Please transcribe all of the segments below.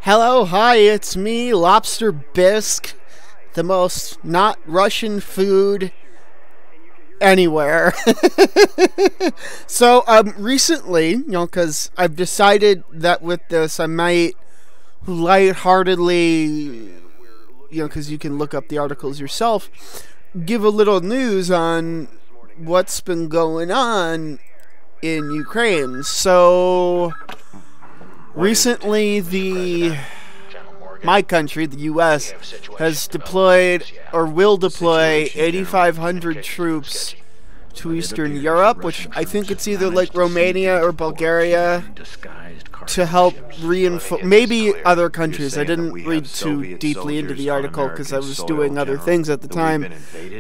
Hello, hi, it's me, Lobster Bisque, the most not Russian food anywhere. So, recently, because I've decided that with this I might lightheartedly, because you can look up the articles yourself, give a little news on what's been going on in Ukraine. So recently, my country, the U.S., has deployed or will deploy 8,500 troops to Eastern Europe, which I think it's either like Romania or Bulgaria, to help reinforce, maybe other countries. I didn't read too deeply into the article because I was doing other things at the time.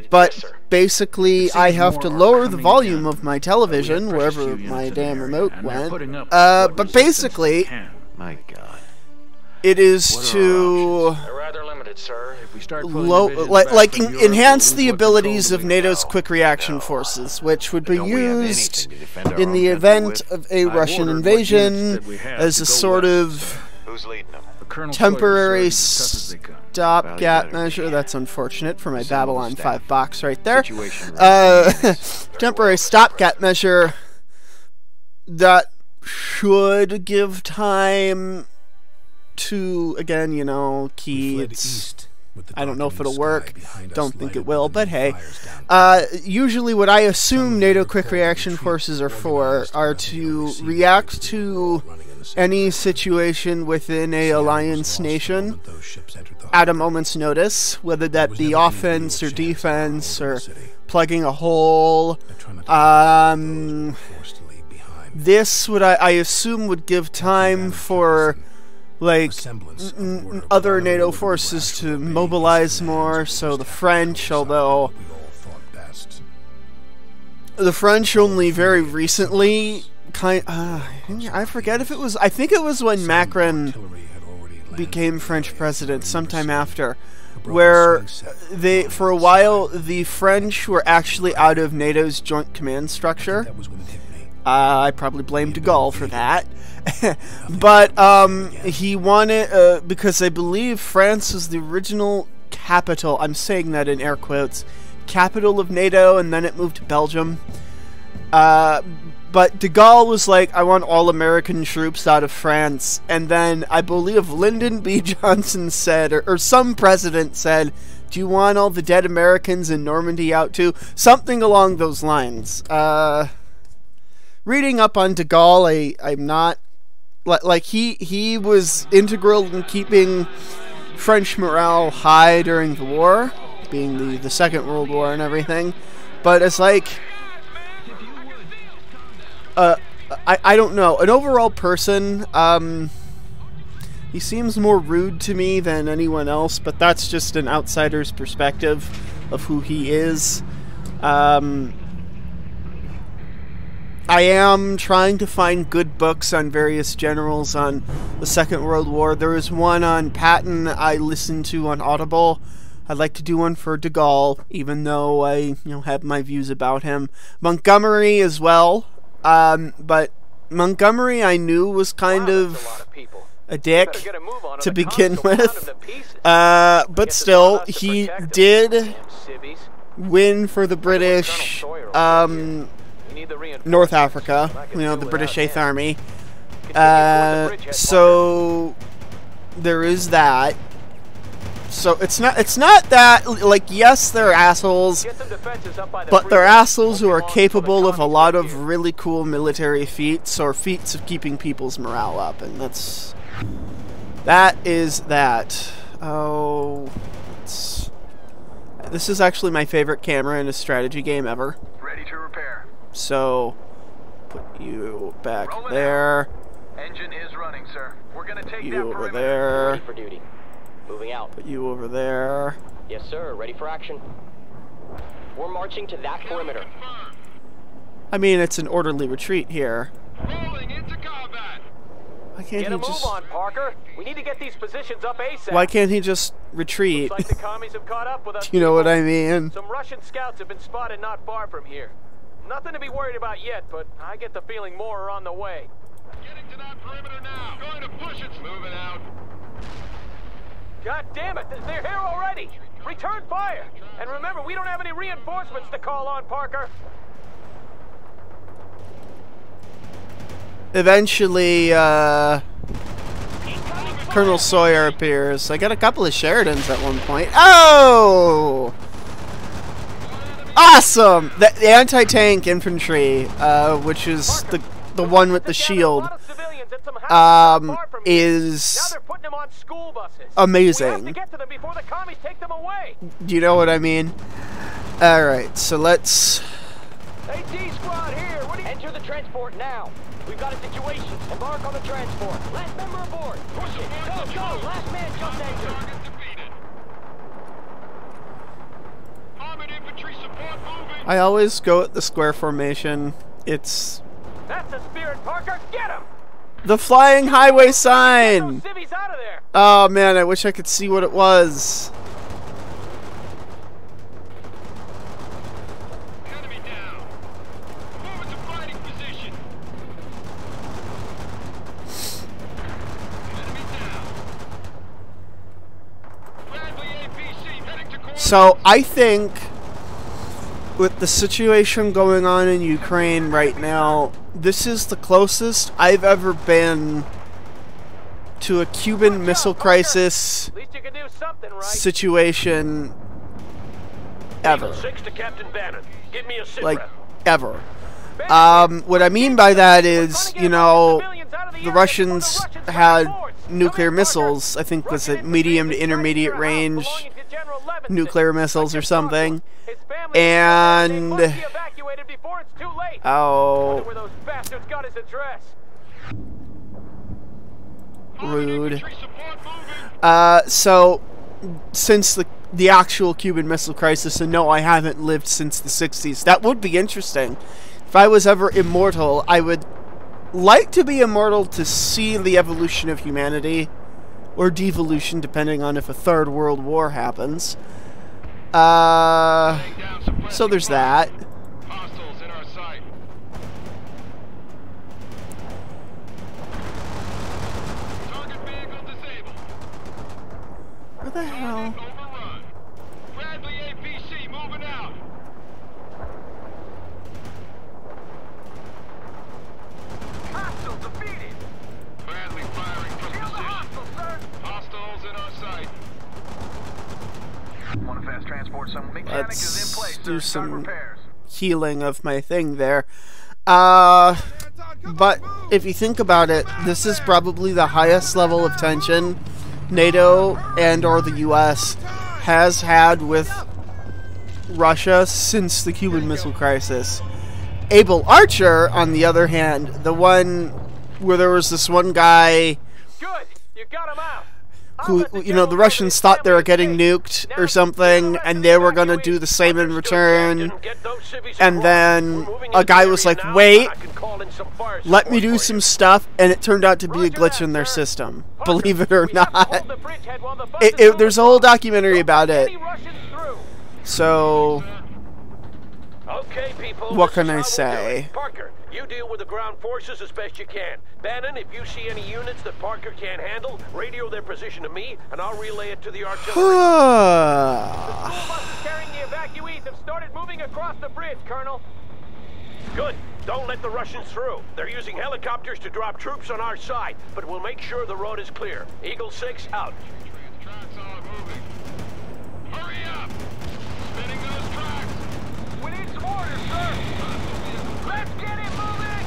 But basically, I have to lower the volume of my television wherever my damn remote went. But basically, my God, it is to enhance the abilities of NATO's quick reaction forces, which would be used in the event of a Russian invasion as a sort of temporary stopgap measure. That's unfortunate for my Babylon 5 box right there. Temporary stopgap measure that should give time to, again, keys. I don't know if it'll work. Don't think it will, but hey. Usually what I assume NATO quick reaction forces are for are to react to any situation within a alliance nation at a moment's notice, whether that be offense or defense or plugging a hole. This would, I assume, would give time for other NATO forces to mobilize more. So the French, although the French only very recently I forget if it was, I think it was when Macron became French president, sometime after, where for a while the French were actually out of NATO's joint command structure. I probably blame de Gaulle for that. But he wanted, because I believe France was the original capital, I'm saying that in air quotes, capital of NATO, and then it moved to Belgium. But de Gaulle was like, I want all American troops out of France. And then I believe Lyndon B. Johnson said, or some president said, do you want all the dead Americans in Normandy out too? Something along those lines. Reading up on de Gaulle, I'm not, like, he was integral in keeping French morale high during the war, being the Second World War and everything. But it's like, I don't know, an overall person, he seems more rude to me than anyone else, but that's just an outsider's perspective of who he is. I am trying to find good books on various generals on the Second World War. There is one on Patton I listened to on Audible. I'd like to do one for de Gaulle, even though I have my views about him. Montgomery as well, but Montgomery I knew was kind of a dick to begin with. But still, he did win for the British, North Africa, the British 8th Army. So there is that. So it's not that, like, yes, they're assholes, but they're assholes who are capable of a lot of really cool military feats, or feats of keeping people's morale up, and that is that. Oh, this is actually my favorite camera in a strategy game ever. Ready to repair. So, put you back there. Engine is running, sir. We're gonna take you that over perimeter. there. Ready for duty. Moving out. Put you over there. Yes, sir. Ready for action. We're marching to that perimeter. I mean, it's an orderly retreat here. Rolling into combat. Why can't Get he a move just? on, Parker. We need to get these positions up ASAP. Why can't he just retreat? Looks like the commies have caught up with us. Do you know what I mean? Some Russian scouts have been spotted not far from here. Nothing to be worried about yet, but I get the feeling more are on the way. Getting to that perimeter now. Going to push it. Moving out. God damn it, they're here already. Return fire. And remember, we don't have any reinforcements to call on, Parker. Eventually, Colonel Sawyer appears. I got a couple of Sheridans at one point. Oh! Awesome! The anti-tank infantry, which is the one with the shield, is amazing. Do you know what I mean? Alright, so let's... Hey, D-Squad here! Enter the transport now! We've got a situation. Embark on the transport. Last member aboard. Push it. Go, go! Last man just entered. Target defeated. Armored infantry support moving. I always go at the square formation. It's That's the spirit, Parker. Get him! the flying highway Get sign! those civvies out of there! Oh man, I wish I could see what it was. Enemy down. Move into fighting position. Enemy down. Bradley APC heading to coordinates. So I think with the situation going on in Ukraine right now, this is the closest I've ever been to a Cuban Missile Crisis At least you can do something, right? situation ever. 6 to Captain Bannon. Give me a sit Like, rep. ever. What I mean by that is, you know, the Russians had nuclear missiles. I think was it medium to intermediate range nuclear missiles or something. And oh, where those bastards got his address. rude. Infantry support moving. So since the actual Cuban Missile Crisis, and no, I haven't lived since the 60s. That would be interesting. If I was ever immortal, I would like to be immortal to see the evolution of humanity, or devolution, depending on if a third world war happens. So there's that. Hostiles in our sight. Target vehicle disabled. Where the hell? Overrun. Bradley APC moving out. Hostile defeated. Bradley firing from position. Hostiles in our sight. Want a fast transport? Some mechanic is in place. Let's do Start some repairs. healing of my thing there. But if you think about it, this is probably the highest level of tension NATO and or the US has had with Russia since the Cuban Missile Crisis. Able Archer, on the other hand, the one where there was this one guy Good, you got him out. who, you know, the Russians thought they were getting nuked or something, and they were gonna do the same in return. And then a guy was like, wait, let me do some stuff, and it turned out to be a glitch in their system. Believe it or not. There's a whole documentary about it. So, Okay, people. what this can is I how we'll do say? it. Parker, you deal with the ground forces as best you can. Bannon, if you see any units that Parker can't handle, radio their position to me, and I'll relay it to the artillery. School buses carrying the evacuees have started moving across the bridge, Colonel. Good. Don't let the Russians through. They're using helicopters to drop troops on our side, but we'll make sure the road is clear. Eagle 6 out. Tracks are moving. Hurry up! Spinning those tracks. We need some orders, sir. Let's get it moving.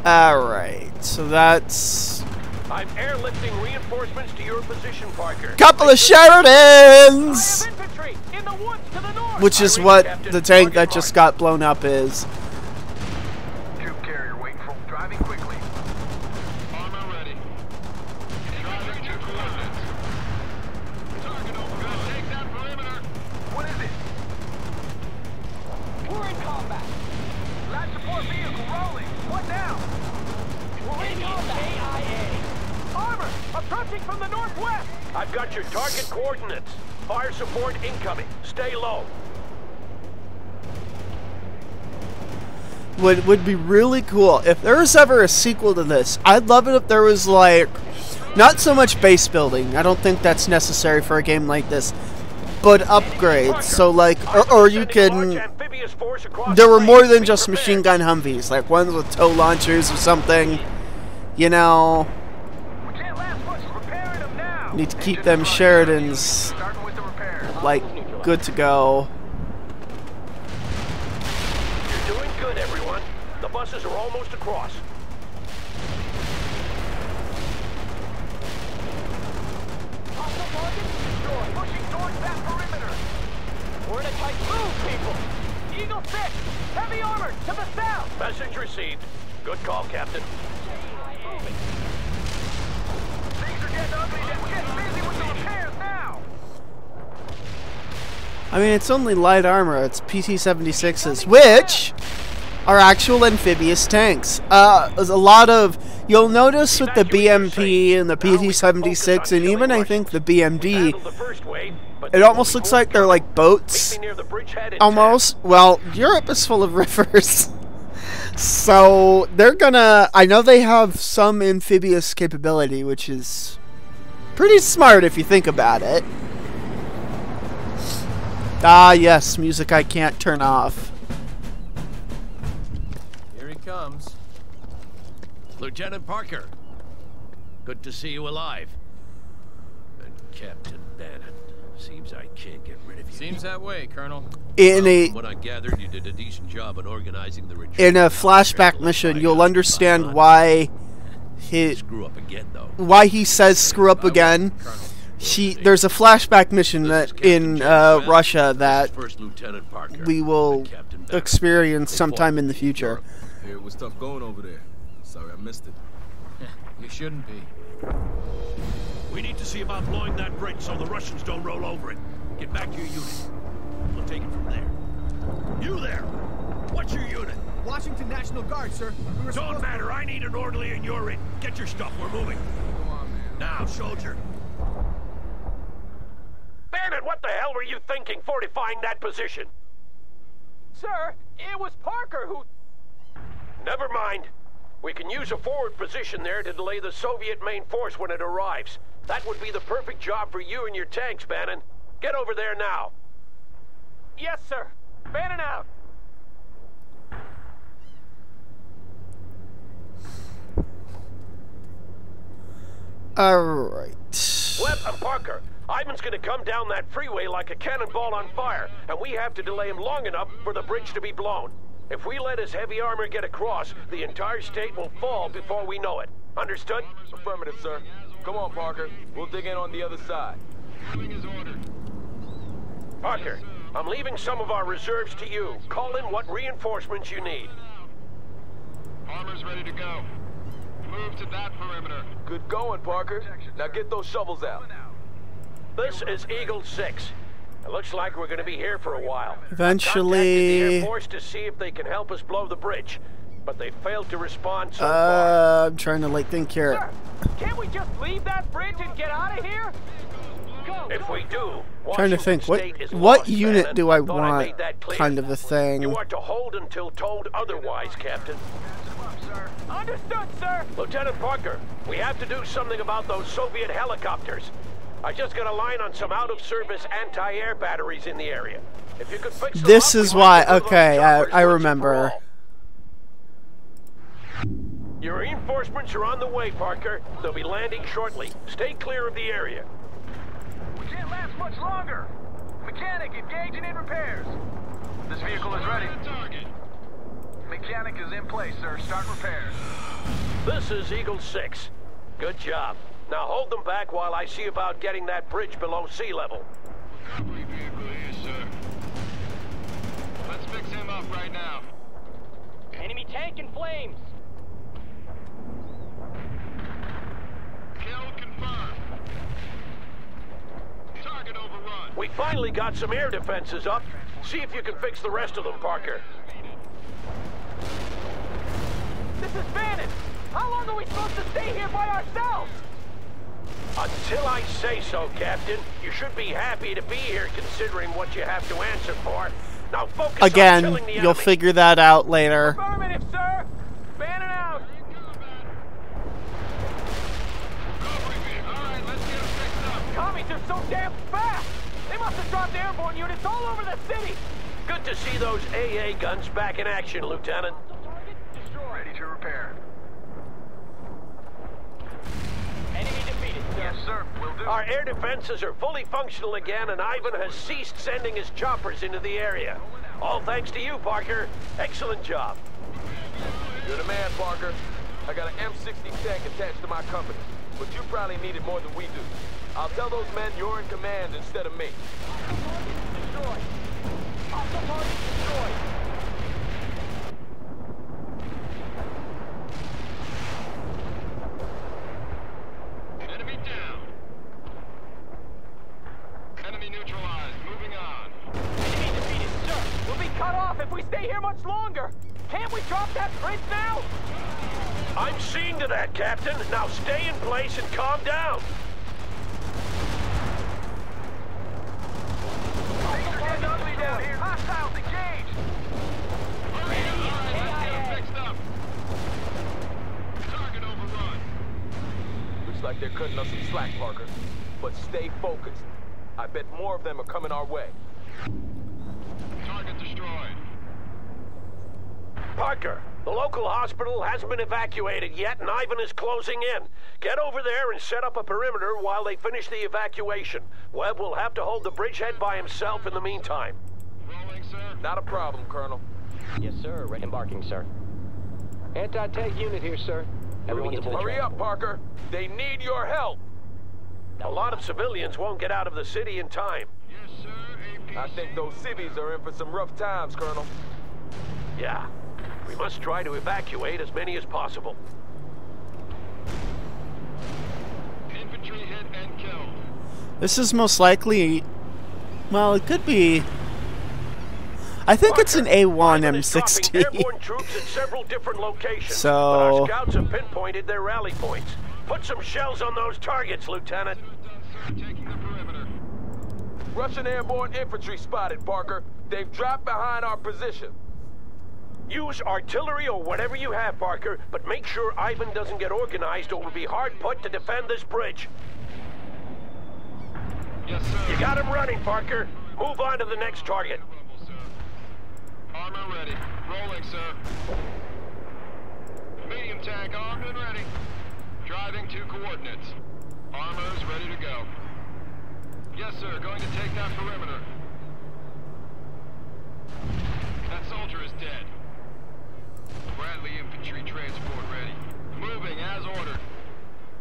Alright, so that's I'm airlifting reinforcements to your position, Parker. couple of Sheridans! Infantry in the woods to the north. Which is what the tank that just got blown up is. Troop carrier waiting for driving quickly. Armor ready. Driving to coordinates. Target over. Gonna take that perimeter. What is it? We're in combat. Life support vehicle rolling. What now? We're in combat. KIA. Armor approaching from the northwest. I've got your target coordinates. Fire support incoming. Stay low. would be really cool. If there was ever a sequel to this, I'd love it if there was, like, not so much base building. I don't think that's necessary for a game like this, but upgrades. So, like, or you can... There were more than just machine gun Humvees, like ones with tow launchers or something. You know, need to keep them Sheridans, like, good to go. You're doing good, everyone. The buses are almost across. Pushing towards that perimeter. We're in a tight move, people. Eagle 6, heavy armored, to the south. Message received. Good call, Captain. Things are getting ugly. Let's get busy with the repairs now. I mean, it's only light armor. It's PT-76s, which are actual amphibious tanks. There's a lot of... You'll notice with the BMP and the PT-76 and even, I think, the BMD, it almost looks like they're like boats. Almost. Well, Europe is full of rivers. So, they're gonna... I know they have some amphibious capability, which is pretty smart if you think about it. Ah, yes, music I can't turn off. Here he comes. Lieutenant Parker, good to see you alive. And Captain Bannon, seems I can't get rid of you. Seems that way, Colonel. From what I gathered, you did a decent job in organizing the retreat. In a flashback mission, you'll understand why Screw up again, though. why he says screw up again. There's a flashback mission that in Russia that we will experience sometime in the future. It was tough going over there. Sorry I missed it. You shouldn't be. We need to see about blowing that bridge so the Russians don't roll over it. Get back to your unit. We'll take it from there. You there! What's your unit? Washington National Guard, sir. Don't matter. I need an orderly and you're in. Get your stuff. We're moving. Come on, man. Now, soldier. Bannon, what the hell were you thinking fortifying that position? Sir, it was Parker who... Never mind. We can use a forward position there to delay the Soviet main force when it arrives. That would be the perfect job for you and your tanks, Bannon. Get over there now. Yes, sir. Bannon out. Alright. Webb and Parker, Ivan's gonna come down that freeway like a cannonball on fire, and we have to delay him long enough for the bridge to be blown. If we let his heavy armor get across, the entire state will fall before we know it. Understood? Affirmative, sir. Come on, Parker. We'll dig in on the other side. Parker, I'm leaving some of our reserves to you. Call in what reinforcements you need. Armor's ready to go. Move to that perimeter. Good going, Parker. Now get those shovels out. This is Eagle 6. It looks like we're going to be here for a while. Eventually... I've contacted the Air Force to see if they can help us blow the bridge, but they failed to respond so far. I'm trying to, like, think here. Sir, can't we just leave that bridge and get out of here? Go, If we do, Trying to think, State is what lost, unit Bannon. do I Thought want, made that clear. kind of a thing. You are to hold until told otherwise, Captain. Understood, sir. Lieutenant Parker, we have to do something about those Soviet helicopters. I just got a line on some out-of-service anti-air batteries in the area. If you could fix them This up, is we why, might do those okay, choppers I once and for remember. all. Your reinforcements are on the way, Parker. They'll be landing shortly. Stay clear of the area. We can't last much longer. Mechanic, engaging in repairs. This vehicle is ready. Mechanic is in place, sir. Start repairs. This is Eagle 6. Good job. Now hold them back while I see about getting that bridge below sea level. Recovery vehicle here, sir. Let's fix him up right now. Enemy tank in flames. Kill confirmed. Target overrun. We finally got some air defenses up. See if you can fix the rest of them, Parker. This is Bannon. How long are we supposed to stay here by ourselves? Until I say so, Captain. You should be happy to be here considering what you have to answer for. Now focus on Again, killing the you'll enemy. figure that out later. Affirmative. damn fast! They must have dropped airborne units all over the city! Good to see those AA guns back in action, Lieutenant. Ready to repair. Enemy defeated, sir. Yes, sir. Will do. Our air defenses are fully functional again, and Ivan has ceased sending his choppers into the area. All thanks to you, Parker. Excellent job. You're the man, Parker. I got an M60 tank attached to my company, but you probably need it more than we do. I'll tell those men you're in command instead of me. Destroyed. Hostile target destroyed. Enemy down. Enemy neutralized. Moving on. Enemy defeated, sir. We'll be cut off if we stay here much longer! Can't we drop that bridge now? I'm seeing to that, Captain. Now stay in place and calm down. Things are getting ugly down here. Hostiles engaged. Hurry up. All right, let's get them fixed up. Target overrun. Looks like they're cutting us some slack, Parker. But stay focused. I bet more of them are coming our way. Target destroyed. Parker, the local hospital hasn't been evacuated yet, and Ivan is closing in. Get over there and set up a perimeter while they finish the evacuation. Webb will have to hold the bridgehead by himself in the meantime. Rolling, sir. Not a problem, Colonel. Yes, sir. Embarking, sir. Anti-tank unit here, sir. Everyone get to the Hurry track. up, Parker. They need your help. A lot of civilians won't get out of the city in time. Yes, sir. APC. I think those civvies are in for some rough times, Colonel. Yeah. We must try to evacuate as many as possible. Infantry hit and killed. This is most likely... Well, it could be... I think it's an A1 Ivan is dropping M60. airborne troops at several different locations. So- But our scouts have pinpointed their rally points. Put some shells on those targets, Lieutenant. Done, sir. Taking the perimeter. Russian airborne infantry spotted, Parker. They've dropped behind our position. Use artillery or whatever you have, Parker, but make sure Ivan doesn't get organized or we'll be hard put to defend this bridge. Yes, sir. You got him running, Parker. Move on to the next target. Rumble, sir. Armor ready. Rolling, sir. Medium tank armed and ready. Driving to coordinates. Armor's ready to go. Yes, sir. Going to take that perimeter. That soldier is dead. Bradley infantry transport ready. Moving as ordered.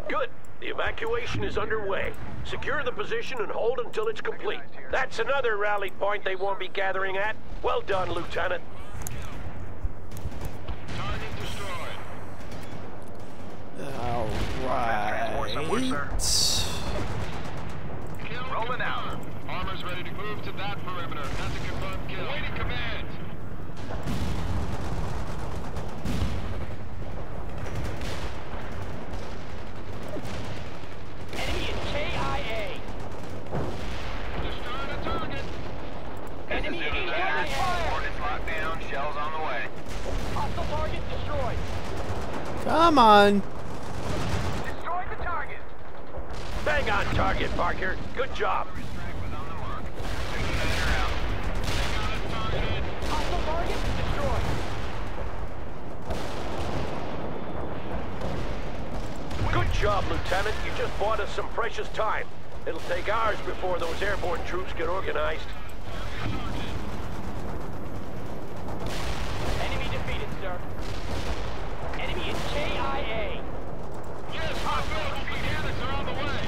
Good. The evacuation is underway. Secure the position and hold until it's complete. That's another rally point they won't be gathering at. Well done, Lieutenant. Target destroyed. Alright. Kill rolling out. Armor's ready to move to that perimeter. That's a confirmed kill. Waiting command. Enemy is KIA. Destroying a target. Enemy is KIA. Coordinates locked down. Shells on the way. Hostile target destroyed. Come on. Destroyed the target. Bang on target, Parker. Good job. Strike was on the mark. Simulator out. They got us targeted. Hostile target destroyed. Good job, Lieutenant. You just bought us some precious time. It'll take hours before those airborne troops get organized. Enemy defeated, sir. Enemy is KIA. Yes, hospital mechanics are on the way.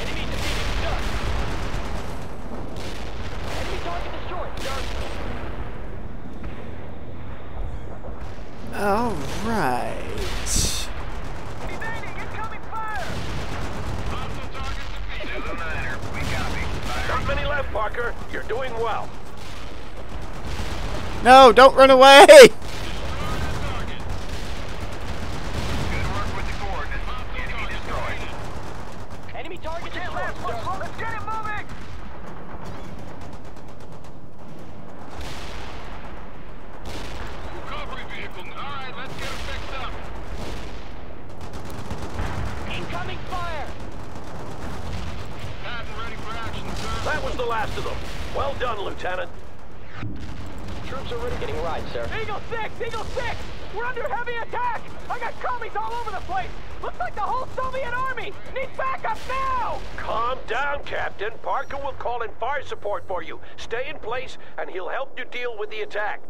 Enemy defeated, sir. Enemy target destroyed, sir. Alright. Evading incoming fire. Hostile target defeated. Zulu Niner, we copy. Not many left, Parker. You're doing well. No, don't run away! Target. Good work with the coordinates. Enemy destroyed. Enemy target destroyed, sir. Let's get it moving. Recovery vehicle. All right, let's get it fixed up. Incoming fire. That That was the last of them. Well done, Lieutenant. Troops are ready, getting right, sir. Eagle 6! Eagle 6! We're under heavy attack! I got commies all over the place! Looks like the whole Soviet army needs backup now! Calm down, Captain. Parker will call in fire support for you. Stay in place, and he'll help you deal with the attack.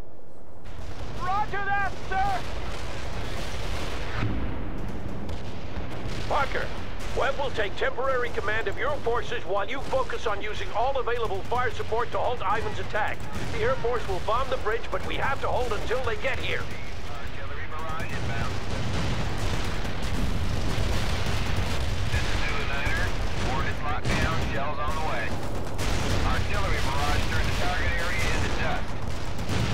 Roger that, sir! Parker, Webb will take temporary command of your forces while you focus on using all available fire support to halt Ivan's attack. The Air Force will bomb the bridge, but we have to hold until they get here. Artillery barrage inbound. This is Zulu Niner. Coordinates locked down, shells on the way. Artillery barrage turned the target area into dust.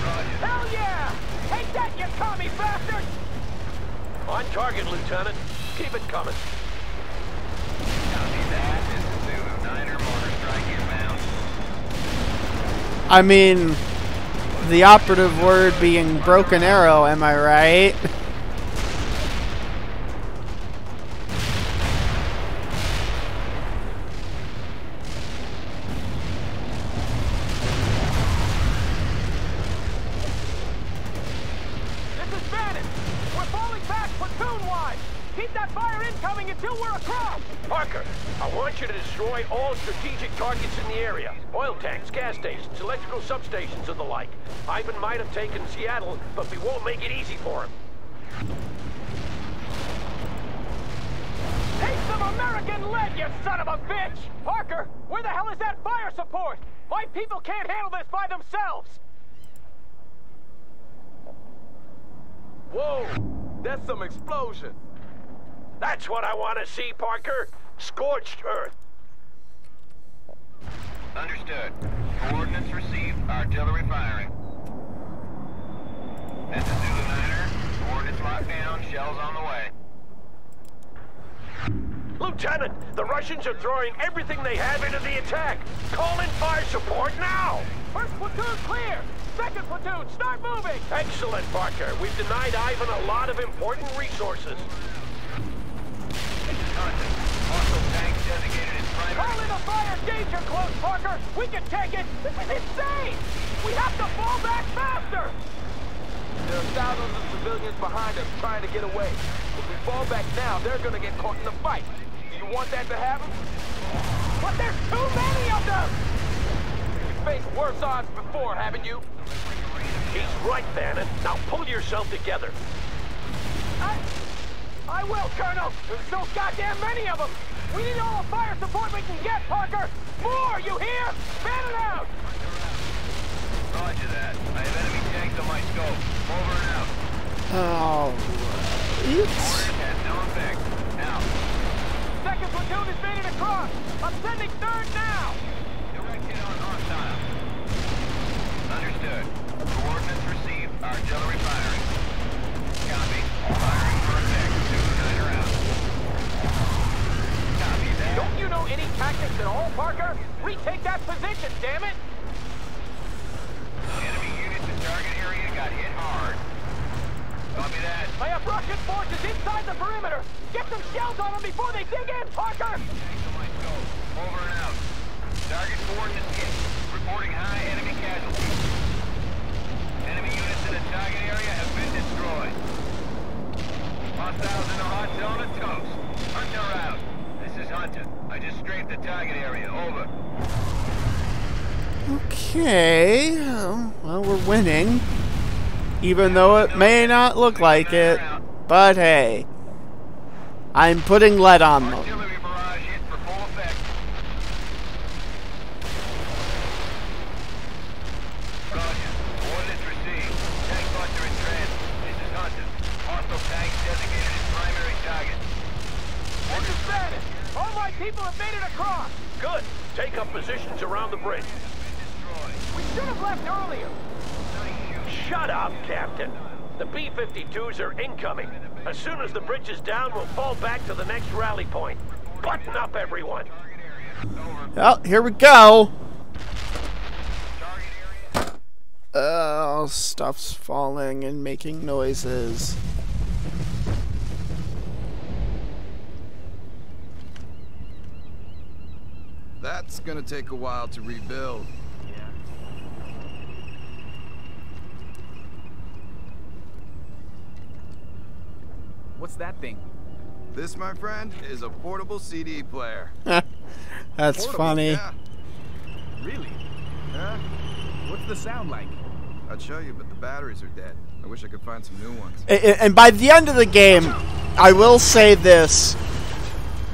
Roger. Hell yeah! Take that, you commie bastard! On target, Lieutenant. Keep it coming. Copy that. This is Zulu Niner. Mortar strike inbound. I mean, the operative word being broken arrow, am I right? This is Bannon! We're falling back platoon-wide! Keep that fire incoming until we're across! Parker, I want you to destroy all strategic targets in the area. Oil tanks, gas stations, electrical substations, and the like. Ivan might have taken Seattle, but we won't make it easy for him. Take some American lead, you son of a bitch! Parker, where the hell is that fire support? My people can't handle this by themselves! Whoa! That's some explosion. That's what I want to see, Parker. Scorched earth. Understood. Coordinates received. Artillery firing. This is Zulu Niner. Coordinates locked down. Shells on the way. Lieutenant, the Russians are throwing everything they have into the attack. Call in fire support now. First platoon clear! Second platoon, start moving! Excellent, Parker. We've denied Ivan a lot of important resources. This is Hunter. Hostile tanks designated as primary. Call in a fire danger close, Parker! We can take it! This is insane! We have to fall back faster! There are thousands of civilians behind us trying to get away. If we fall back now, they're gonna get caught in the fight. Do you want that to happen? But there's too many of them! You've faced worse odds before, haven't you? He's right, Bannon. Now pull yourself together. I will, Colonel! There's so goddamn many of them! We need all the fire support we can get, Parker! More, you hear? Bannon out! Roger that. I have enemy tanks on my scope. Over and out. Oh, Orders has no effect. Out. Second platoon has made it across! I'm sending third now! Direct hit on hostile. Understood. Coordinates received. Artillery firing. Copy. Firing for effect. Zulu Niner out. Copy that. Don't you know any tactics at all, Parker? Retake that position, damn it! Enemy units in target area got hit hard. Copy that. I have Russian forces inside the perimeter! Get some shells on them before they dig in, Parker! Tanks on my scope. Over and out. Target coordinates hit. Reporting high enemy casualties. Enemy units in the target area have been destroyed. Hostiles in the hot zone are toast. Hunter out. This is Hunter. I just strafed the target area. Over. okay. Well, we're winning. Even though it may not look like it. But hey. I'm putting lead on them. Artillery barrage hit for full effect. Roger. Coordinates received. Tank buster in transit. This is Hunter. Hostile tanks designated as primary target. This is Bannon! All my people have made it across! Good. Take up positions around the bridge. We should have left earlier! Shut up, Captain. The B-52s are incoming. As soon as the bridge is down, we'll fall back to the next rally point. Button up, everyone. Well, here we go. Oh, stuff's falling and making noises. That's gonna take a while to rebuild. Yeah. What's that thing? This, my friend, is a portable CD player. That's Portable, funny. Yeah. Really? Yeah. What's the sound like? I'd show you, but the batteries are dead. I wish I could find some new ones. And by the end of the game, I will say this.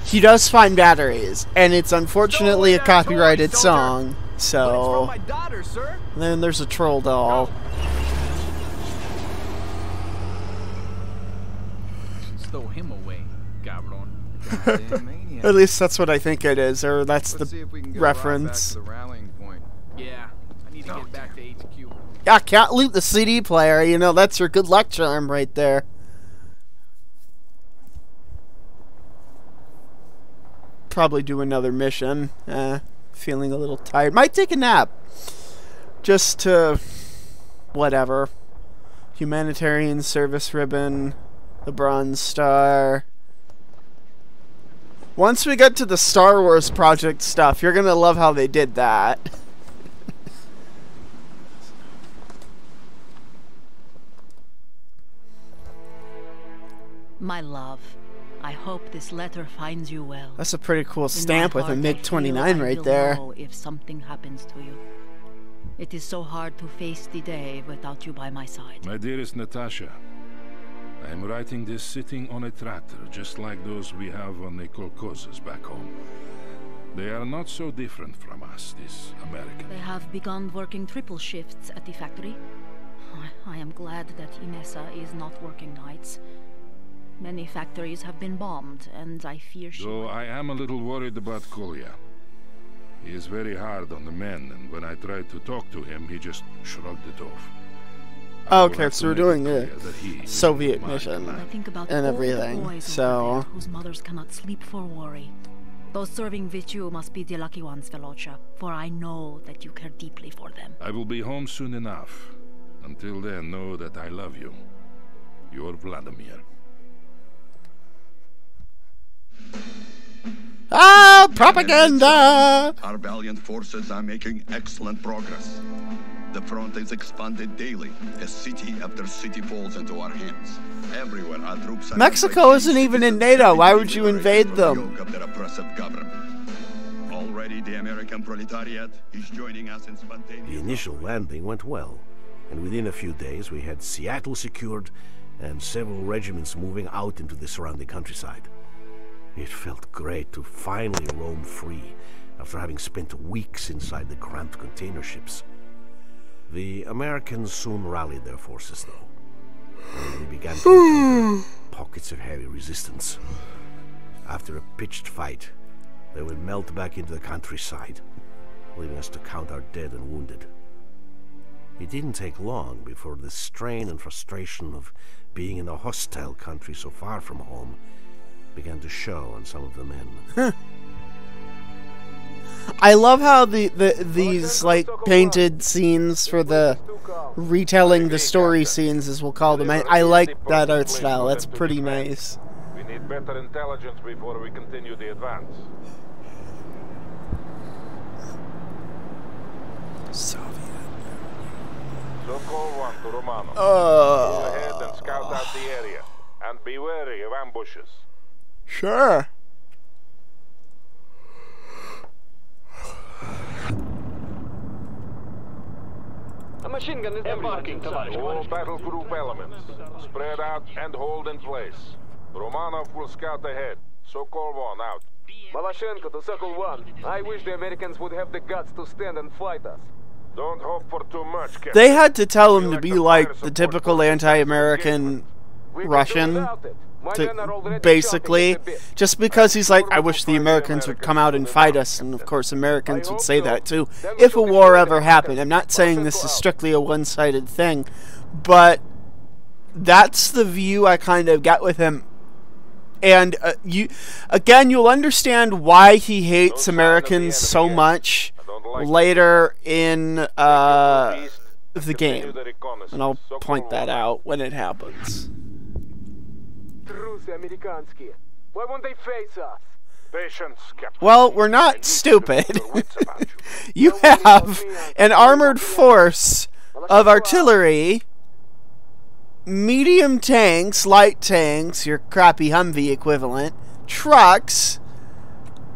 He does find batteries, and it's unfortunately a copyrighted song. But it's So from my daughter, sir. then there's a troll doll. Stow him away, cabron. Goddamn maniac. At least that's what I think it is, or that's Let's see the if we can get a ride back reference. to the rallying point. Yeah, I need to get back to HQ. Yeah, can't loot the CD player. You know, that's your good luck charm right there. Probably do another mission. Feeling a little tired. Might take a nap. Just to... whatever. Humanitarian service ribbon. The Bronze Star. Once we get to the Star Wars project stuff, you're gonna love how they did that. My love, I hope this letter finds you well. That's a pretty cool In stamp my with a heart, I MiG-29 feel I right will there. know if something happens to you. It is so hard to face the day without you by my side. My dearest Natasha, I am writing this sitting on a tractor, just like those we have on the kolkhozes back home. They are not so different from us, these Americans. They have begun working triple shifts at the factory. I am glad that Inessa is not working nights. Many factories have been bombed, and I fear she... Though I am a little worried about Kolya. He is very hard on the men, and when I tried to talk to him, he just shrugged it off. Okay, so we're doing the Soviet mission I think about and all the everything, boys so... over there whose mothers cannot sleep for worry. Those serving with you must be the lucky ones, Velocha, for I know that you care deeply for them. I will be home soon enough. Until then, know that I love you. Your Vladimir. Ah, propaganda! Our valiant forces are making excellent progress. The front is expanded daily as city after city falls into our hands. Everywhere our troops are Mexico isn't even in NATO. Why would you invade them? Of their oppressive government. Already the American proletariat is joining us in spontaneous... The initial landing went well, and within a few days we had Seattle secured and several regiments moving out into the surrounding countryside. It felt great to finally roam free after having spent weeks inside the cramped container ships. The Americans soon rallied their forces, though, and they began to encounter pockets of heavy resistance. After a pitched fight, they would melt back into the countryside, leaving us to count our dead and wounded. It didn't take long before the strain and frustration of being in a hostile country so far from home began to show on some of the men. I love how these like painted scenes for the retelling the story scenes, as we'll call them. I like that art style. That's pretty nice. We need better intelligence before we continue the advance. Soviet. Sokol 1 to Romano. Go ahead and scout out the area. And be wary of ambushes. Sure. A machine gun is embarking, All battle group elements. Spread out and hold in place. Romanov will scout ahead. Sokol 1 out. Maloshenko to Sokol 1. I wish the Americans would have the guts to stand and fight us. Don't hope for too much, Captain. They had to tell him to be like the typical anti-American Russian, to basically, just because he's like, I wish the Americans would come out and fight us, and of course Americans would say that too, if a war ever happened. I'm not saying this is strictly a one-sided thing, but that's the view I kind of get with him. And you'll understand why he hates Americans so much later in the game, and I'll point that out when it happens. Truce Amerikansky. Why won't they face us? Patience, Captain. Well, we're not stupid. You have an armored force of artillery, medium tanks, light tanks, your crappy Humvee equivalent, trucks.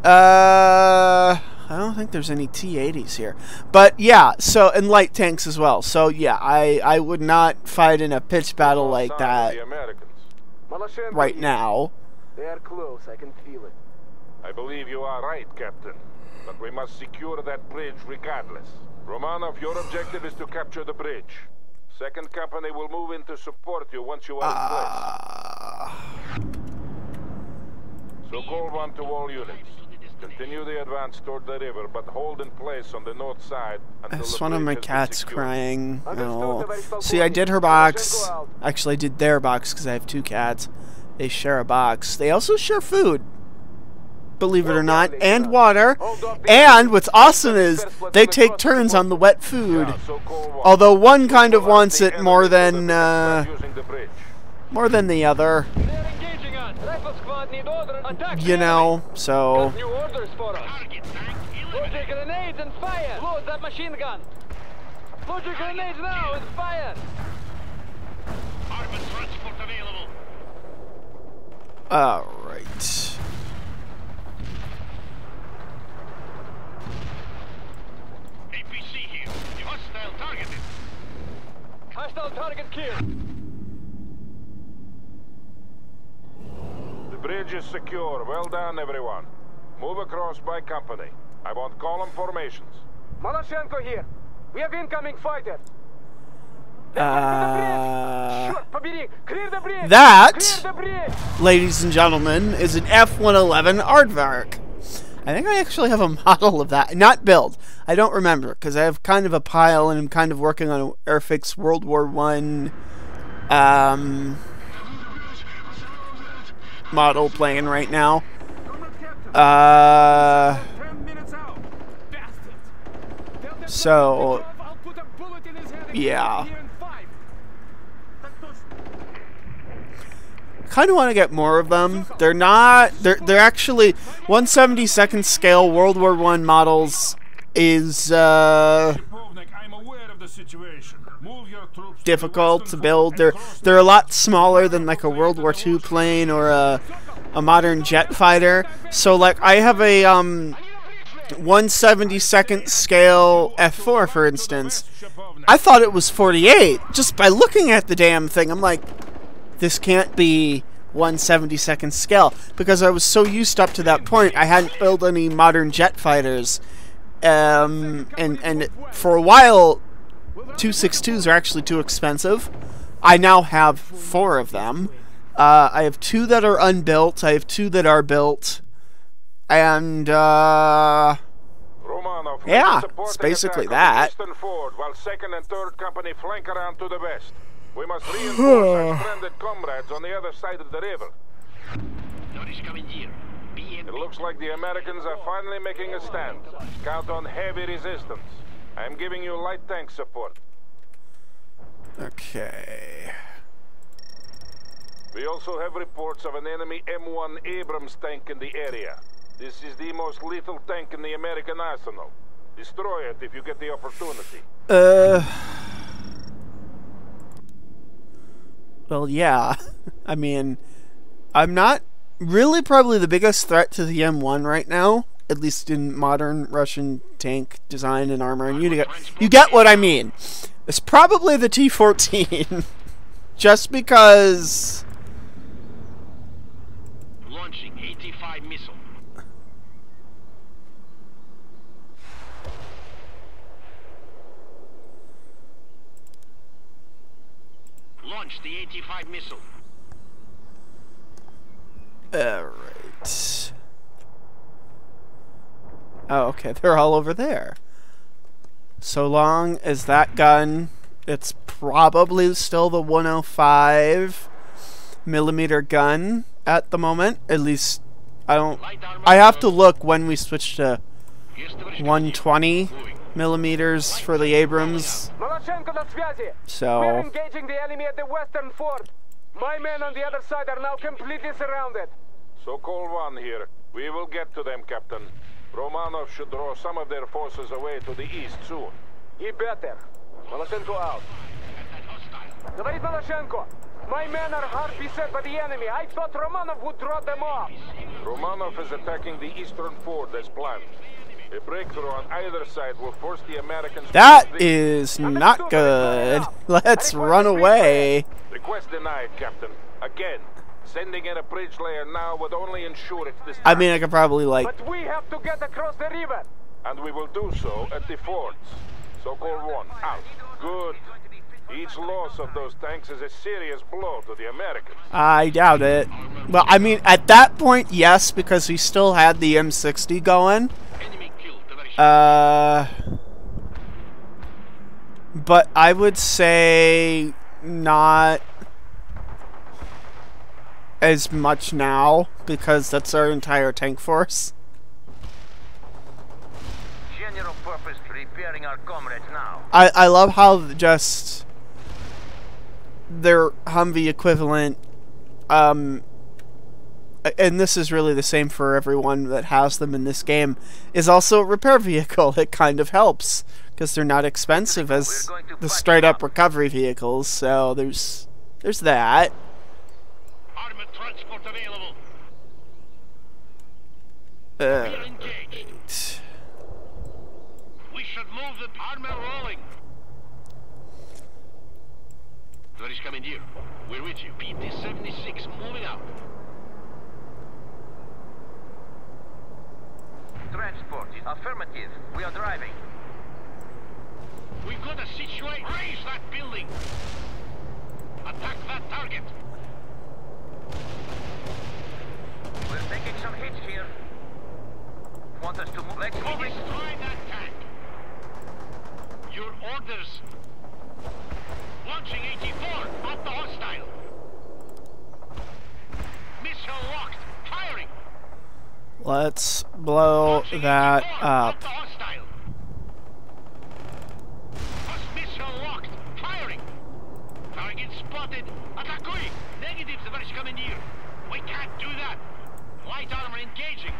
I don't think there's any T-80s here. But yeah, so, and light tanks as well. So yeah, I would not fight in a pitched battle like that right now. They are close, I can feel it. I believe you are right, Captain. But we must secure that bridge regardless. Romanov, your objective is to capture the bridge. Second Company will move in to support you once you are in place. So call 1 to all units. Continue the advance toward the river, but hold in place on the north side until That's the one of bridge my has been cats secured. crying. No. See, I did her box. Actually, I did their box because I have 2 cats. They share a box. They also share food, believe it or not, and water. And what's awesome is they take turns on the wet food. Although one kind of wants it more than the other. You know, so. New orders for us. Load your grenades and fire. Load that machine gun. Load your grenades now and fire. Armored transport available. Alright. APC here. You hostile targeted. Hostile target killed. The bridge is secure. Well done, everyone. Move across by company. I want column formations. Maloshenko here. We have incoming fighter. That, ladies and gentlemen, is an F-111 Aardvark. I think I actually have a model of that. Not build. I don't remember, because I have kind of a pile, and I'm kind of working on an Airfix World War I model playing right now. So, yeah. Kind of want to get more of them. They're not. They're actually 1/72nd scale World War I models is difficult to build. They're a lot smaller than like a World War II plane or a modern jet fighter. So like I have a 1/72nd scale F4, for instance. I thought it was 48 just by looking at the damn thing. I'm like, this can't be 1/72nd scale, because I was so used up to that point. I hadn't built any modern jet fighters, and for a while, 262s are actually too expensive. I now have 4 of them. I have 2 that are unbuilt. I have 2 that are built, and yeah, it's basically that. While 2nd and 3rd Company flank around to the west. We must reinforce our stranded comrades on the other side of the river. It looks like the Americans are finally making a stand. Count on heavy resistance. I am giving you light tank support. Okay. We also have reports of an enemy M1 Abrams tank in the area. This is the most lethal tank in the American arsenal. Destroy it if you get the opportunity. Well, yeah. I mean, I'm not really probably the biggest threat to the M1 right now, at least in modern Russian tank design and armor. And you get what I mean. It's probably the T-14, just because. Launching 85 missile. Launch the 85 missile. Alright. Oh, okay, they're all over there. So long as that gun, it's probably still the 105mm gun at the moment. At least, I have to look when we switch to 120mm for the Abrams. So we're engaging the enemy at the western fort. My men on the other side are now completely surrounded. So call 1 here. We will get to them, Captain. Romanov should draw some of their forces away to the east soon. He better. Maloshenko out. Tоварищ Maloshenko, my men are hard beset by the enemy. I thought Romanov would draw them off. Romanov is attacking the eastern ford as planned. A breakthrough on either side will force the Americans That is not good. Let's run away. Request denied, Captain. Again. Sending in a bridge layer now would only ensure its destruction. I mean, I could probably, like... But we have to get across the river. And we will do so at the forts. So-called one, out. Good. Each loss of those tanks is a serious blow to the Americans. I doubt it. Well, I mean, at that point, yes, because we still had the M60 going. But I would say not as much now, because that's our entire tank force. General purpose repairing our comrades now. I love how just their Humvee equivalent, and this is really the same for everyone that has them in this game, is also a repair vehicle. It kind of helps, because they're not expensive as the straight-up recovery vehicles, so there's that. Armored transport available. We should move the armor rolling. Tоварищ командир, we're with you. PT-76 moving out. Transport, affirmative. We are driving. We've got a situation. Raise that building. Attack that target. We're taking some hits here. Want us to move? Let's move it. Destroy that tank. Your orders. Launching 84 at the hostile. Missile locked. Firing. Let's blow that up. Missile locked. Firing. Target spotted. Attackui. Negative, товарищ командир. We can't do that. Light armor engaging.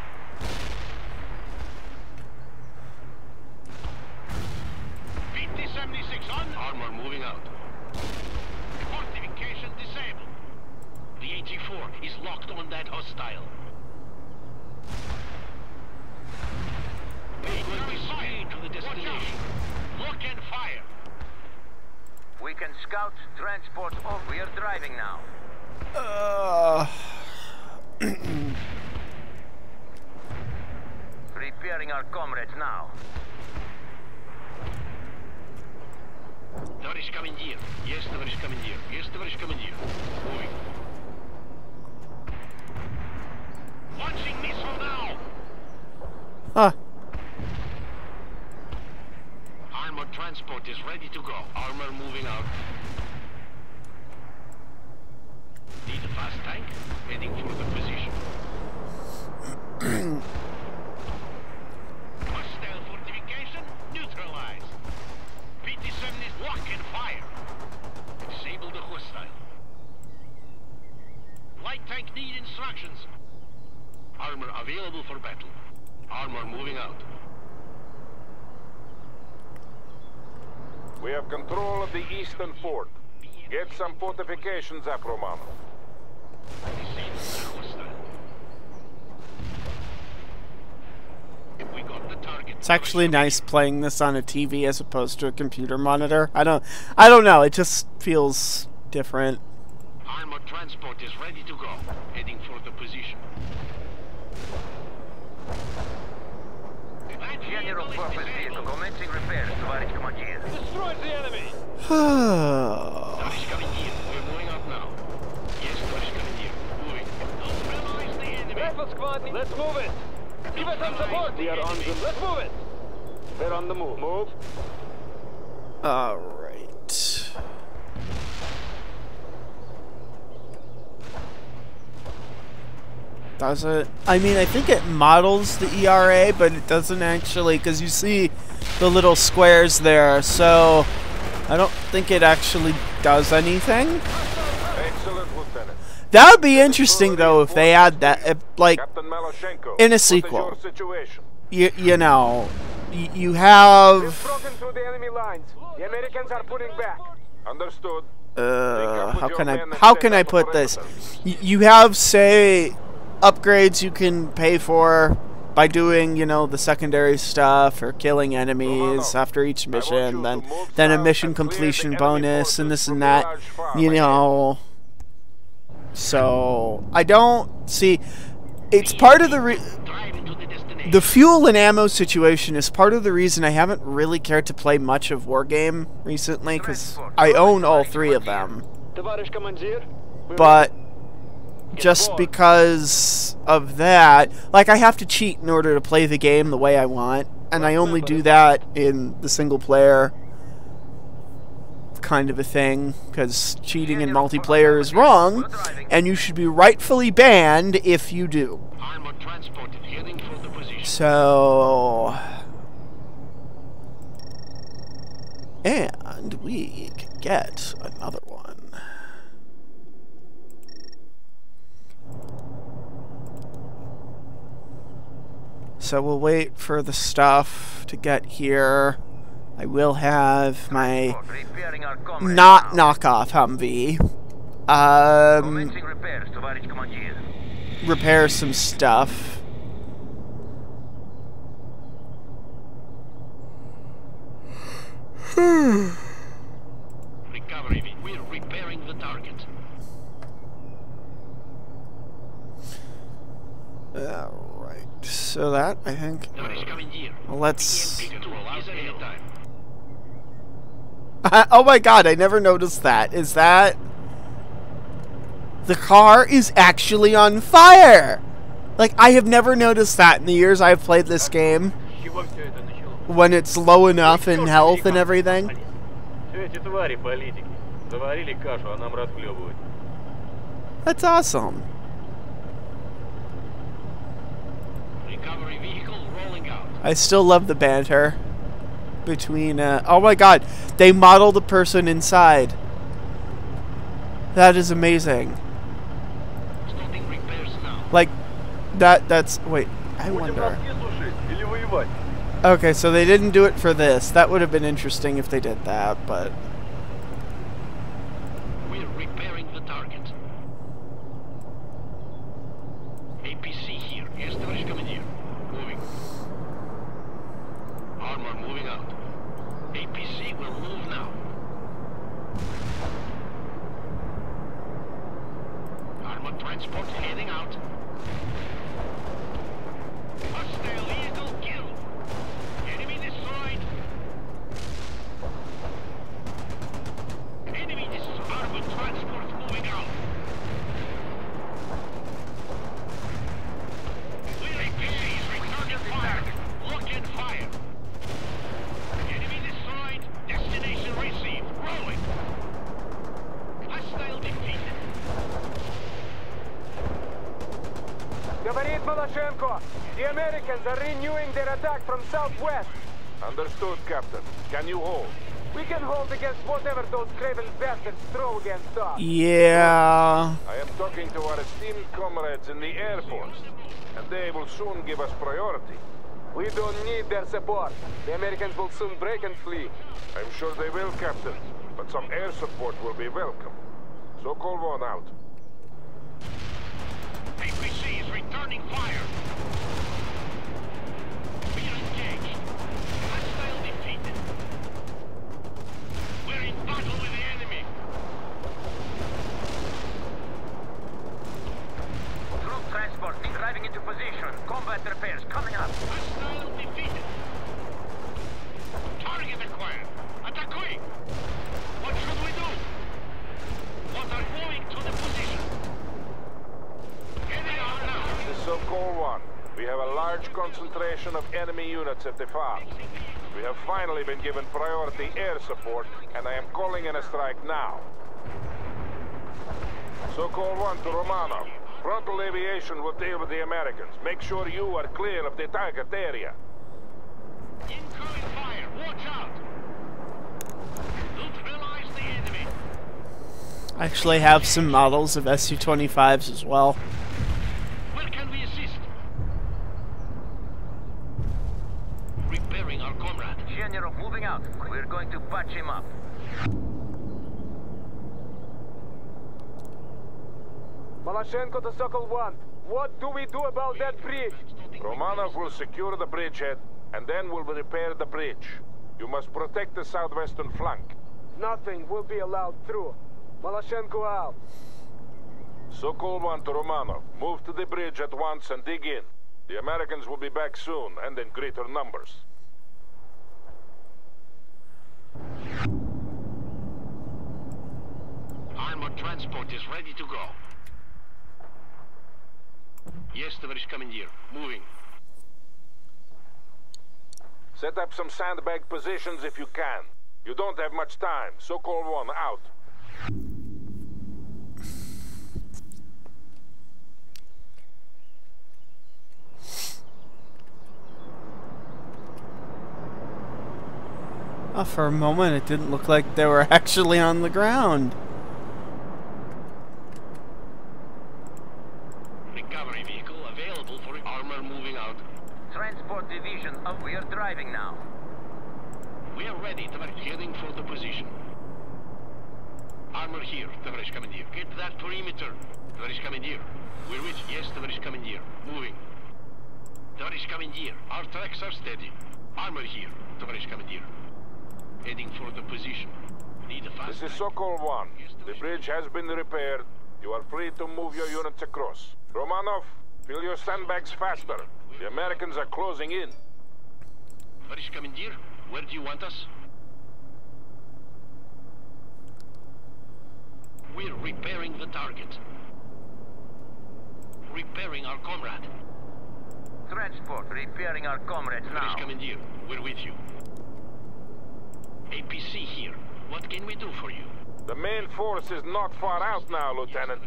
PT-76 on. Armor moving out. Fortification disabled. The 84 is locked on that hostile. We're going to speed to the destination. Look and fire. We can scout transport over. We are driving now. Repairing our comrades now. Товарищ командир. Yes, товарищ командир. Yes, товарищ командир. Moving. Launching missile now. Huh. Armored transport is ready to go. Armor moving out. Need a fast tank? Heading for the position. Hostile fortification neutralized. PT-7 is lock and fire. Disable the hostile. Light tank need instructions. Armor available for battle. Armor moving out. We have control of the eastern fort. Get some fortifications up, Romanov. Disable the hostile. If we got the target. It's actually nice playing this on a TV as opposed to a computer monitor. I don't know, it just feels different. Armored transport is ready to go. Heading for the position. General purpose vehicle commencing repairs, товарищ командир. Destroys the enemy. Товарищ командир, we're moving up now. Yes, товарищ командир. Moving. Don't penalize the enemy. Rifle squad, let's move it. Give us some support. We are on the... Let's move it. They're on the move. Move. Alright. Does it? I mean, I think it models the ERA, but it doesn't actually, because you see the little squares there, so I don't think it actually does anything. Excellent, Lieutenant. That would be interesting, though, if they add that, if, like, in a sequel. You know, you have... We've broken through the enemy lines. The Americans are pulling back. Understood. How can I put this? You have, say, upgrades you can pay for by doing, you know, the secondary stuff or killing enemies after each mission, then a mission completion bonus and this and that, you know. So I don't see. It's part of the fuel and ammo situation is part of the reason I haven't really cared to play much of Wargame recently, because I own all 3 of them. But just because of that, like, I have to cheat in order to play the game the way I want, and I only do that in the single player kind of a thing, because cheating in multiplayer is wrong, and you should be rightfully banned if you do. So, and we can get another one. So we'll wait for the stuff to get here. I will have my not knockoff Humvee repair some stuff. Recovery, we're repairing the target. Alright, so that, I think, well, let's... Oh my god, I never noticed that. Is that... The car is actually on fire! Like, I have never noticed that in the years I've played this game. When it's low enough in health and everything. That's awesome. I still love the banter between, oh my god, they model the person inside. That is amazing. Like, that's, wait, I wonder. Okay, so they didn't do it for this. That would have been interesting if they did that, but... We're repairing the target. APC here. Yes, товарищ командир. Moving. Armor moving out. APC will move now. Armor transport heading out. Hostile vehicle killed. Enemy destroyed. Enemy destroyed. Armor transport moving out. We're engaged. Return fire. Look and fire. Enemy destroyed. Destination received. Rolling. Hostile defeated. Говорит Малашенко, the Americans are renewing their attack from southwest. Understood, Captain. Can you hold? We can hold against whatever those craven bastards throw against us. Yeah. I am talking to our esteemed comrades in the Air Force, and they will soon give us priority. We don't need their support. The Americans will soon break and flee. I'm sure they will, Captain, but some air support will be welcome. So call one out. APC is returning fire. We are engaged. Hostile defeated. We're in battle with the enemy. Troop transport driving into position. Combat repairs coming up. Hostile defeated. Target acquired. Attack! What should we do? What are moving to the position? This is Call 1. We have a large concentration of enemy units at the farm. We have finally been given priority air support, and I am calling in a strike now. So Call 1 to Romanov. Frontal aviation will deal with the Americans. Make sure you are clear of the target area. Incoming fire! Watch out! Neutralize the enemy! I actually have some models of Su-25s as well. Where can we assist? Repairing our comrade. General, moving out. We're going to patch him up. Malashenko to Sokol-1. What do we do about that bridge? Romanov will secure the bridgehead, and then we'll repair the bridge. You must protect the southwestern flank. Nothing will be allowed through. Malashenko out. Sokol-1 to Romanov. Move to the bridge at once and dig in. The Americans will be back soon, and in greater numbers. Armored transport is ready to go. Yes, товарищ командир. Moving. Set up some sandbag positions if you can. You don't have much time. Sokol-1 out. For a moment, it didn't look like they were actually on the ground. Recovery vehicle available for armor moving out. Transport division up. We are driving now. We are ready, товарищ. Heading for the position. Armor here, товарищ командир. Get that perimeter, товарищ командир. We're with yes, товарищ командир. Moving. Товарищ командир, our tracks are steady. Armor here, товарищ командир. Heading for the position. Need a fast This is tank. Sokol-1. The bridge has been repaired. You are free to move your units across. Romanov, fill your sandbags faster. The Americans are closing in. Товарищ командир, where do you want us? We're repairing the target. Repairing our comrade. Transport repairing our comrades now. Tоварищ командир, we're with you. APC here. What can we do for you? The main force is not far out now, Lieutenant.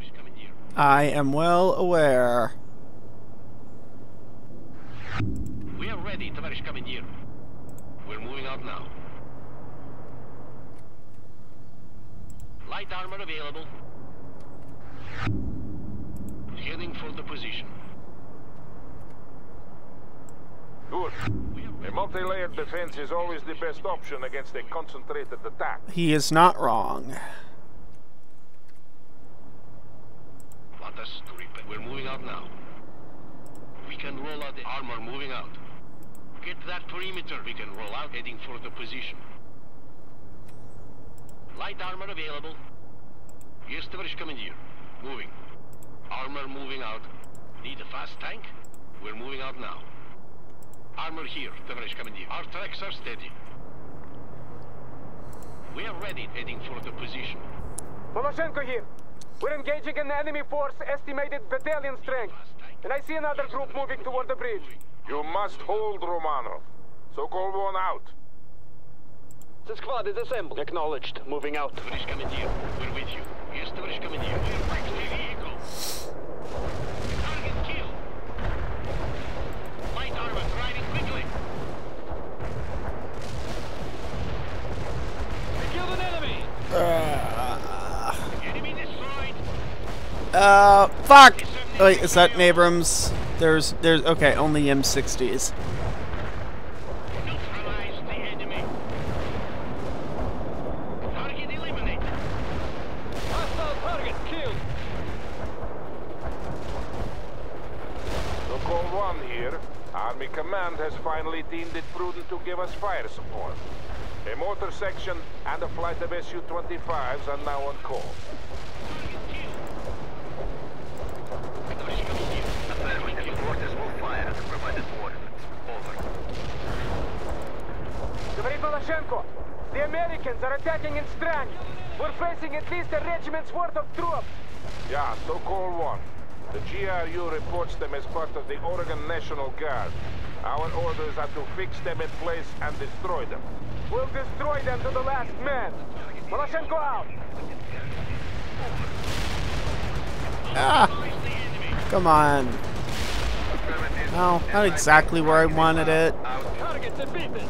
I am well aware. We are ready, товарищ командир. We're moving out now. Light armor available. Heading for the position. Good. A multi-layered defense is always the best option against a concentrated attack. He is not wrong. Want us to repair? We're moving out now. We can roll out the armor moving out. Get that perimeter. We can roll out heading for the position. Light armor available. Yes, товарищ командир. Moving. Armor moving out. Need a fast tank? We're moving out now. Armor here, товарищ командир. Our tracks are steady. We are ready, heading for the position. Malashenko here. We're engaging an enemy force estimated battalion strength. And I see another group moving toward the bridge. You must hold Romanov. Sokol-1 out. The squad is assembled. Acknowledged. Moving out. Товарищ командир, we're with you. Yes, товарищ командир. We're back to the vehicle. Target kill. Light armor driving quickly. We killed an enemy. Enemy destroyed. Fuck! Wait, is that an Abrams? There's, okay, only M60s. Neutralize the enemy. Target eliminated. Hostile target killed. Sokol-1 here. Army Command has finally deemed it prudent to give us fire support. A mortar section and a flight of Su-25s are now on call. Говорит Malashenko, the Americans are attacking in Strang. We're facing at least a regiment's worth of troops. Yeah, Sokol-1. The GRU reports them as part of the Oregon National Guard. Our orders are to fix them in place and destroy them. We'll destroy them to the last man. Malashenko out. Come on. No, not exactly where I wanted it. Target defeated.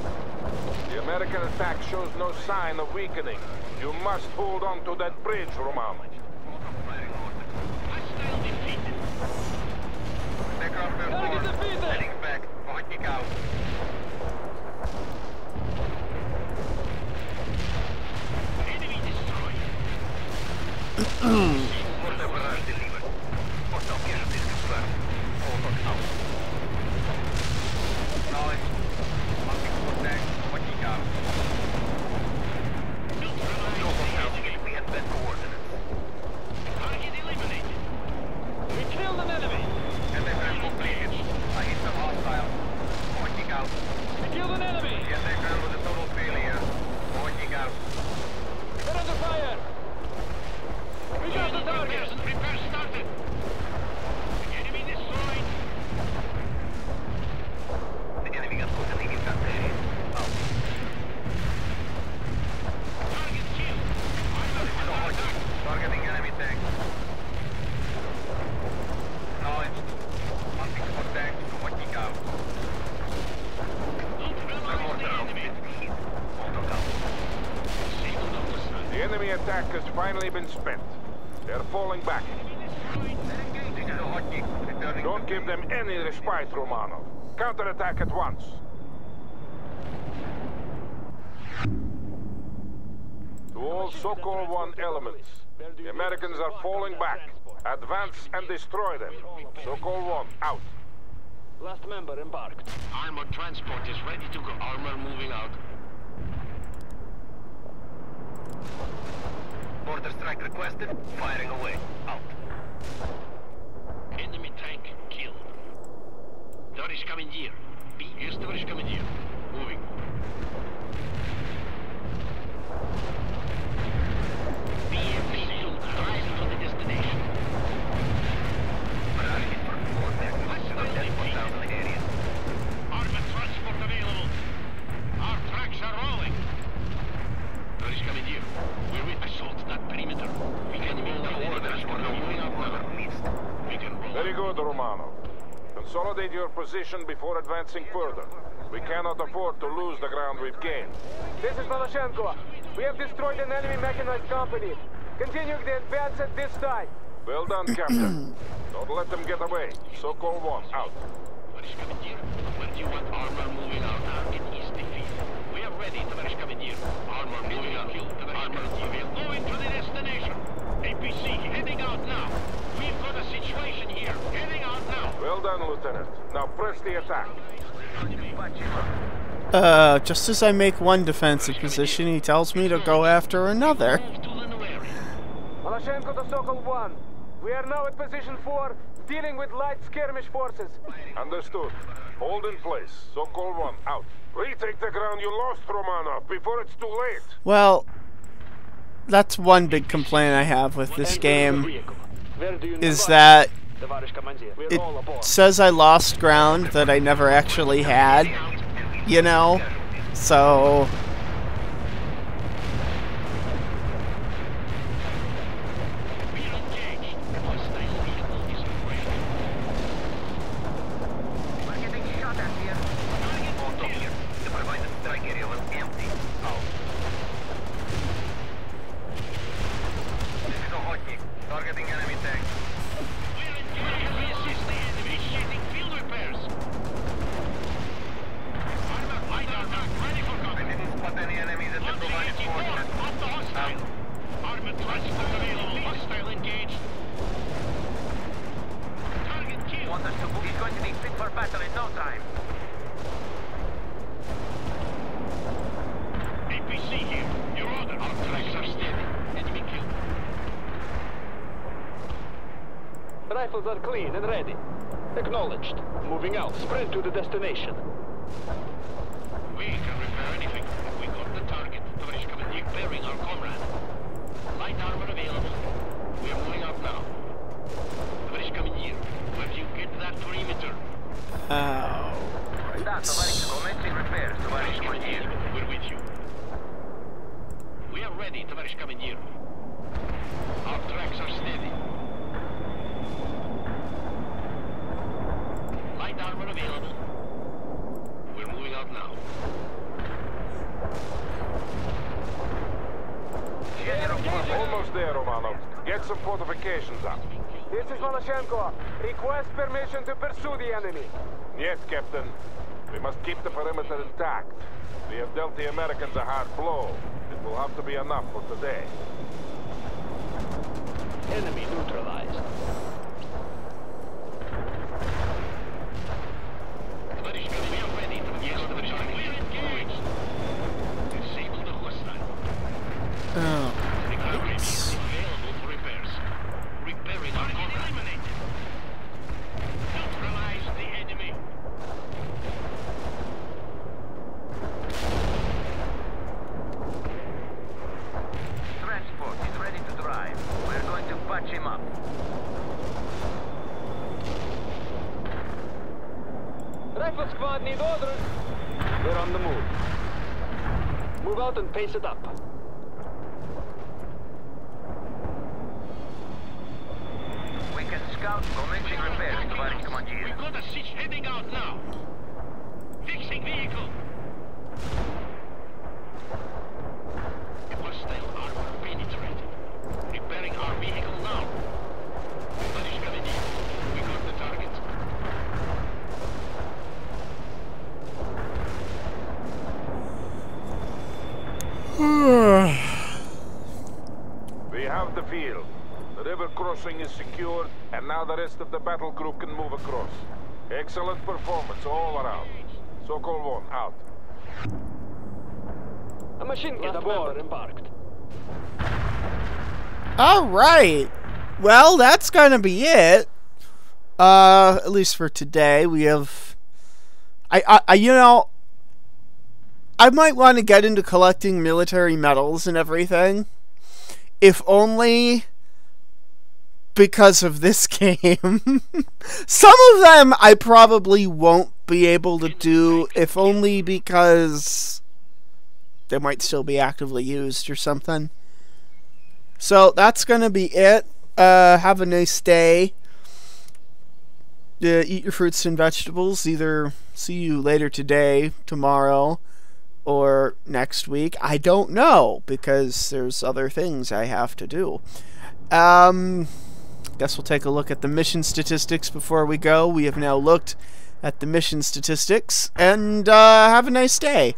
The American attack shows no sign of weakening. You must hold on to that bridge, Romano. Target defeated! Heading back. Watching out. Enemy destroyed. Mortar barrage delivered. Hostile casualties confirmed. Hold out. Knowledge. Mounting contact. Watching out. No hostile. We have bad coordinates. Target eliminated. We killed an enemy. Anti-cram completed. I hit the hostile. Watching out. We killed an enemy. The anti-cram was a total failure. Watching out. They're under fire. We got the target. Repair started. Enemy destroyed. The enemy got put in the impact area. Out. Target killed. Targeting enemy tank. Knowledge. Mounting contact. Watching out. The enemy attack has finally been spent. They're falling back. Don't give them any respite, Romano. Counterattack at once. To all Sokol 1 elements, the Americans are falling back. Advance and destroy them. Sokol 1, out. Last member embarked. Armored transport is ready to go. Armor moving out. Border strike requested. Firing away. Out. Enemy tank killed. Tоварищ командир. Есть, товарищ командир. Moving. BMP shield. Drive to the destination. Armored transport available. Our tracks are rolling. Tоварищ командир, we're with assault that perimeter. We can roll the orders for moving up now. We can roll. Very good, Romano. Consolidate your position before advancing further. We cannot afford to lose the ground we've gained. This is Voloshenko. We have destroyed an enemy mechanized company. Continuing the advance at this time. Well done, Captain. Don't let them get away. Sokol 1, out. Tоварищ командир, where do you want armor moving out? Target is defeated. We are ready, tоварищ командир. Armor moving out. Armor moving. Go into the destination. APC, heading out now. We've got a situation here. Heading out now. Well done, Lieutenant. Now press the attack. Just as I make one defensive position, he tells me to go after another. Voloshenko to Sokol 1. We are now at position 4, dealing with light skirmish forces. Understood. Hold in place. Sokol 1, out. Retake the ground you lost, Romano, before it's too late. Well, that's one big complaint I have with this game, is that it says I lost ground that I never actually had, you know? So... Targeting enemy tank. Assist the enemy. Shooting field repairs. Ready for combat. I didn't spot any enemies at the provided coordinates. Off the hostile. Armored transport available. Hostile engaged. Target killed. He's going to be fit for battle in no time. APC here. Your order. Our tracks are steady. Enemy killed. Rifles are clean and ready. Acknowledged. Moving out. Sprint to the destination. We can repair anything. We got the target. Tоварищ командир, bearing our comrade. Light armor available. We are moving out now. Tоварищ командир, where do you get that perimeter? Да, товарищ, commencing repairs. Товарищ командир, we're with you. We are ready, товарищ командир. Our tracks are steady. Light armor available. We're moving out now. there, Romanov. Get some fortifications up. This is Malachenko. Request permission to pursue the enemy. Yes, Captain. We must keep the perimeter intact. We have dealt the Americans a hard blow. It will have to be enough for today. Enemy neutralized. Oh. Transport is ready to drive. We're going to patch him up. Rifle squad need orders. We're on the move. Move out and pace it up. We can scout commencing repairs, Tavares Commandeer. We've got a siege heading out now. Fixing vehicle. Hostile armor penetrated. Repairing our vehicle now. Tavares Commandeer, we got the target. We have the field. The river crossing is secured, and now the rest of the battle group can move across. Excellent performance all around. Sokol 1, out. A machine gun aboard embarked. Alright. Well, that's gonna be it. At least for today. We have... you know... I might want to get into collecting military medals and everything. If only... because of this game. Some of them I probably won't be able to do, if only because they might still be actively used or something. So that's gonna be it. Have a nice day. Eat your fruits and vegetables. Either see you later today, tomorrow, or next week. I don't know, because there's other things I have to do. Guess we'll take a look at the mission statistics before we go. We have now looked at the mission statistics, and have a nice day.